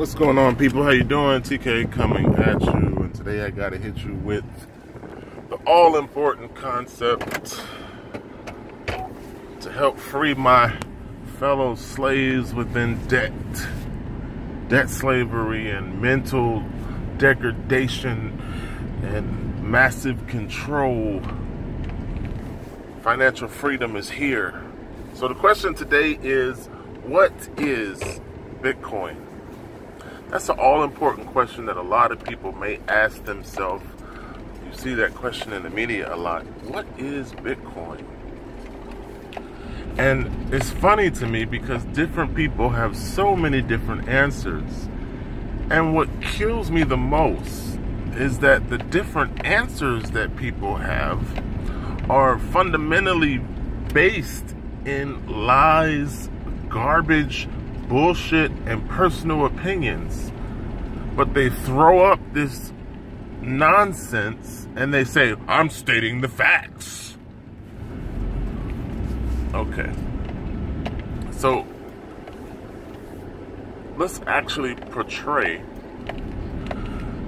What's going on, people? How you doing? TK coming at you, and today I gotta hit you with the all-important concept to help free my fellow slaves within debt slavery and mental degradation and massive control. Financial freedom is here. So the question today is, what is Bitcoin? That's an all-important question that a lot of people may ask themselves. You see that question in the media a lot. What is Bitcoin? And it's funny to me because different people have so many different answers. And what kills me the most is that the different answers that people have are fundamentally based in lies, garbage, bullshit, and personal opinions. But they throw up this nonsense and they say, I'm stating the facts. Okay. So let's actually portray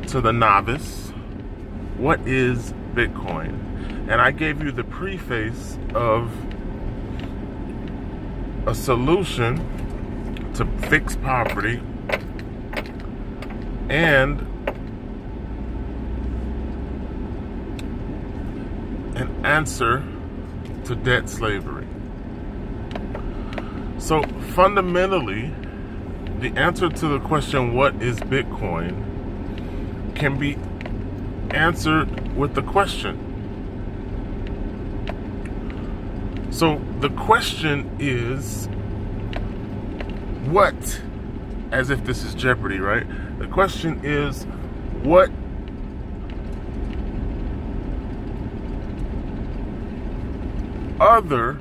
to the novice what is Bitcoin. And I gave you the preface of a solution to fix poverty and an answer to debt slavery. So fundamentally, the answer to the question, what is Bitcoin, can be answered with the question. So the question is, what, as if this is Jeopardy, right? The question is, what other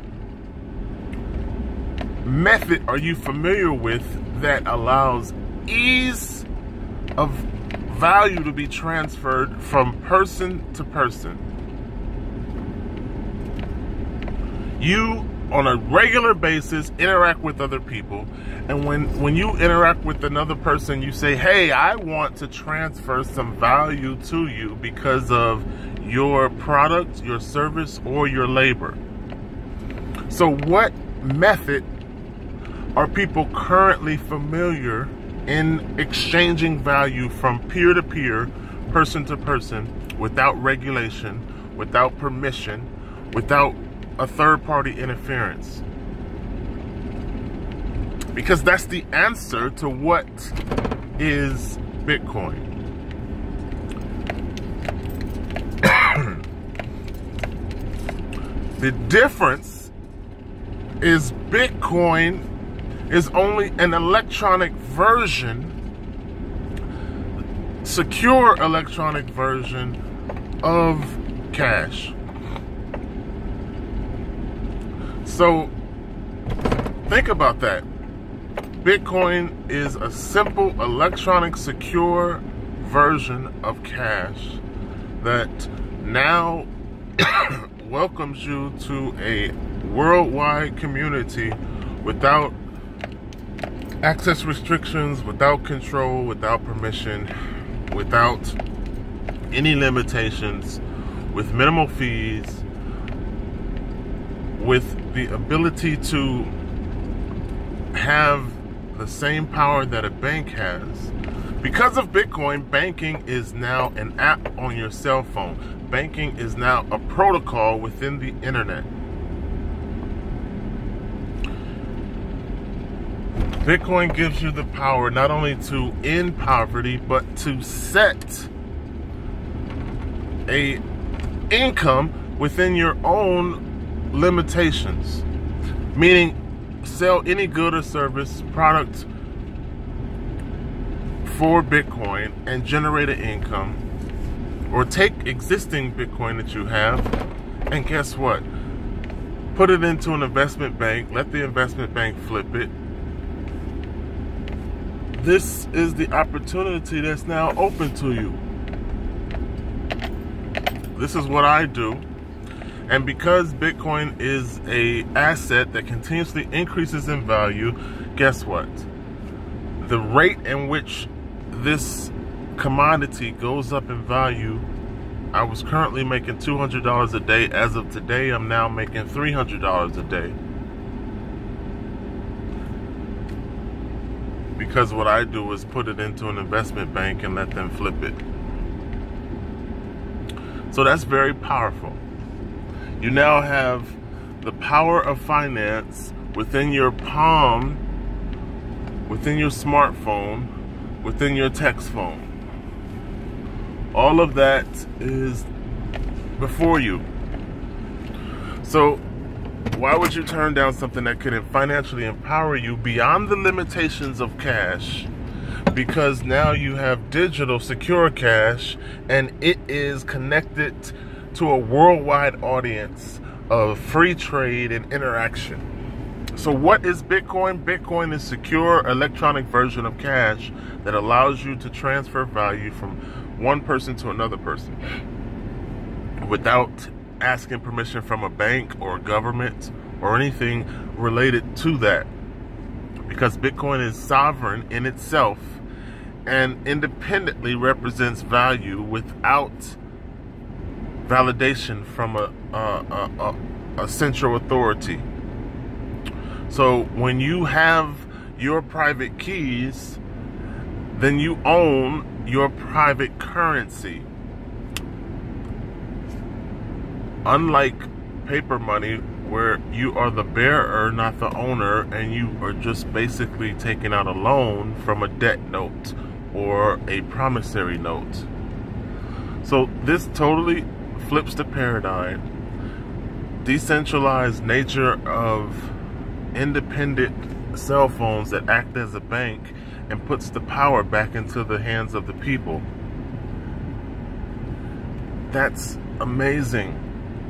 method are you familiar with that allows ease of value to be transferred from person to person? You, on a regular basis, interact with other people, and when you interact with another person, you say, hey, I want to transfer some value to you because of your product, your service, or your labor. So what method are people currently familiar in exchanging value from peer to peer, person to person, without regulation, without permission, without a third-party interference? Because that's the answer to what is Bitcoin. The difference is Bitcoin is only an electronic version, secure electronic version of cash. So think about that. Bitcoin is a simple electronic secure version of cash that now welcomes you to a worldwide community without access restrictions, without control, without permission, without any limitations, with minimal fees, with the ability to have the same power that a bank has. Because of Bitcoin, banking is now an app on your cell phone. Banking is now a protocol within the internet. Bitcoin gives you the power not only to end poverty, but to set a income within your own limitations. Meaning, sell any good or service, product for Bitcoin and generate an income. Or take existing Bitcoin that you have and guess what? Put it into an investment bank, let the investment bank flip it. This is the opportunity that's now open to you. This is what I do. And because Bitcoin is an asset that continuously increases in value, guess what? the rate in which this commodity goes up in value, I was currently making $200 a day. As of today, I'm now making $300 a day. Because what I do is put it into an investment bank and let them flip it. So that's very powerful. You now have the power of finance within your palm, within your smartphone, within your text phone. All of that is before you. So why would you turn down something that could financially empower you beyond the limitations of cash? Because now you have digital secure cash, and it is connected to a worldwide audience of free trade and interaction. So what is Bitcoin? Bitcoin is a secure electronic version of cash that allows you to transfer value from one person to another person without asking permission from a bank or a government or anything related to that. Because Bitcoin is sovereign in itself and independently represents value without validation from a central authority. So when you have your private keys, then you own your private currency. Unlike paper money, where you are the bearer, not the owner, and you are just basically taking out a loan from a debt note or a promissory note. So this totally flips the paradigm. Decentralized nature of independent cell phones that act as a bank and puts the power back into the hands of the people. That's amazing.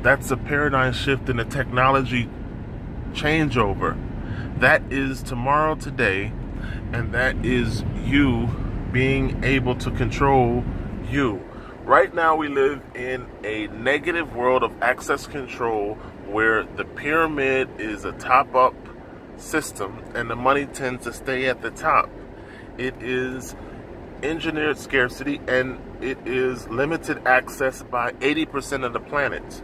That's a paradigm shift in a technology changeover. That is tomorrow today, and that is you being able to control you. Right now we live in a negative world of access control where the pyramid is a top-up system and the money tends to stay at the top. It is engineered scarcity, and it is limited access by 80% of the planet.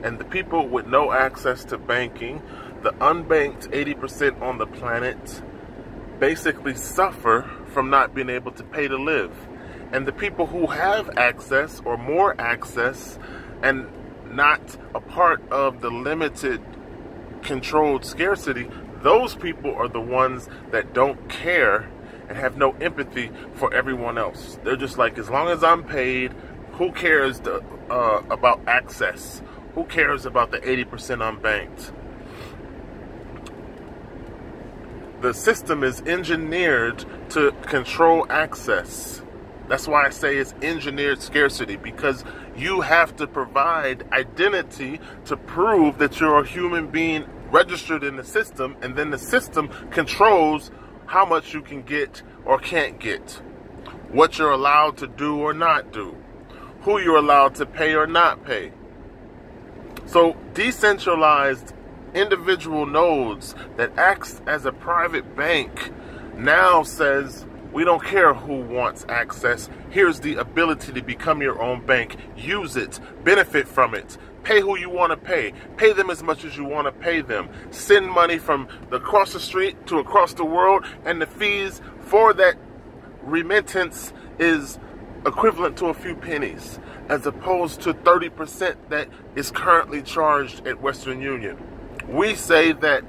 And the people with no access to banking, the unbanked 80% on the planet, basically suffer from not being able to pay to live. And the people who have access or more access and not a part of the limited controlled scarcity, those people are the ones that don't care and have no empathy for everyone else. They're just like, as long as I'm paid, who cares about access? Who cares about the 80% unbanked? The system is engineered to control access. That's why I say it's engineered scarcity, because you have to provide identity to prove that you're a human being registered in the system, and then the system controls how much you can get or can't get, what you're allowed to do or not do, who you're allowed to pay or not pay. So decentralized individual nodes that acts as a private bank now says, we don't care who wants access. Here's the ability to become your own bank. Use it. Benefit from it. Pay who you want to pay. Pay them as much as you want to pay them. Send money from across the street to across the world, and the fees for that remittance is equivalent to a few pennies, as opposed to 30% that is currently charged at Western Union. We say that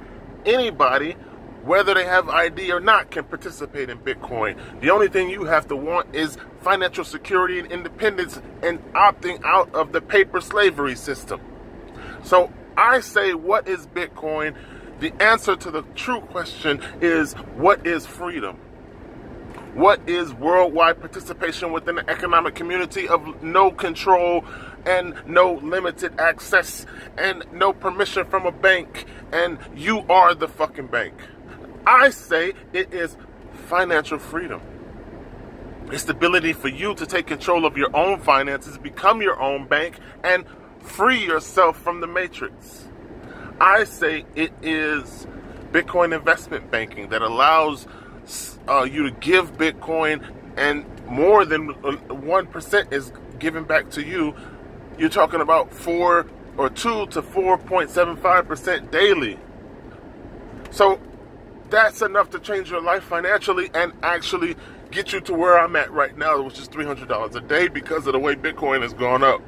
anybody, whether they have ID or not, can participate in Bitcoin. The only thing you have to want is financial security and independence and opting out of the paper slavery system. So I say, what is Bitcoin? The answer to the true question is, what is freedom? What is worldwide participation within the economic community of no control and no limited access and no permission from a bank, and you are the fucking bank? I say it is financial freedom. It's the ability for you to take control of your own finances, become your own bank, and free yourself from the matrix. I say it is Bitcoin investment banking that allows you to give Bitcoin, and more than 1% is given back to you, you're talking about 2 to 4.75% daily. So that's enough to change your life financially and actually get you to where I'm at right now, which is $300 a day because of the way Bitcoin has gone up.